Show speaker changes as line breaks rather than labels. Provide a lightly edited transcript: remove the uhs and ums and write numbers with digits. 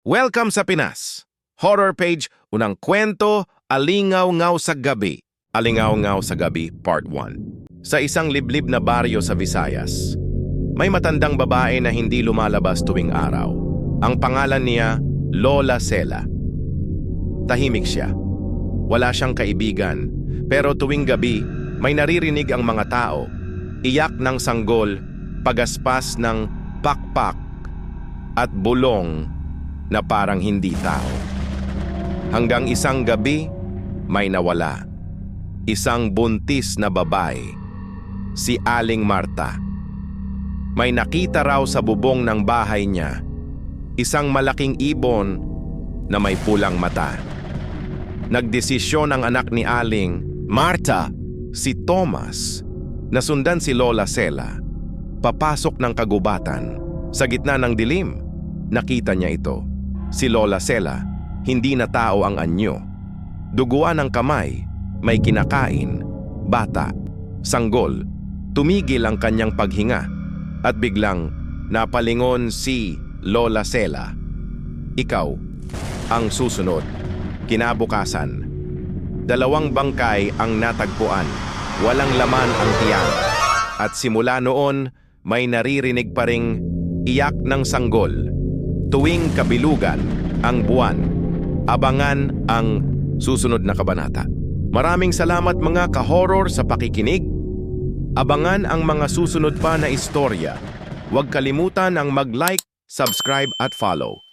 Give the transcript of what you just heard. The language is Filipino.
Welcome sa Pinas! Horror page, unang kwento, Alingaw-ngaw sa gabi. Alingaw-ngaw sa gabi, part 1. Sa isang liblib na baryo sa Visayas, may matandang babae na hindi lumalabas tuwing araw. Ang pangalan niya, Lola Cela. Tahimik siya. Wala siyang kaibigan, pero tuwing gabi, may naririnig ang mga tao. Iyak ng sanggol, pagaspas ng pakpak, at bulong na parang hindi tao. Hanggang isang gabi, may nawala. Isang buntis na babae, si Aling Marta. May nakita raw sa bubong ng bahay niya, isang malaking ibon na may pulang mata. Nagdesisyon ang anak ni Aling Marta, si Thomas, na sundan si Lola Cela. Papasok ng kagubatan. Sa gitna ng dilim, nakita niya ito. Si Lola Cela, hindi na tao ang anyo. Duguan ng kamay, may kinakain, bata, sanggol. Tumigil ang kanyang paghinga at biglang napalingon si Lola Cela. Ikaw ang susunod. Kinabukasan, dalawang bangkay ang natagpuan. Walang laman ang tiyan. At simula noon, may naririnig pa ring iyak ng sanggol. Tuwing kabilugan ang buwan, abangan ang susunod na kabanata. Maraming salamat mga ka-horror sa pakikinig. Abangan ang mga susunod pa na istorya. Huwag kalimutan ang mag-like, subscribe at follow.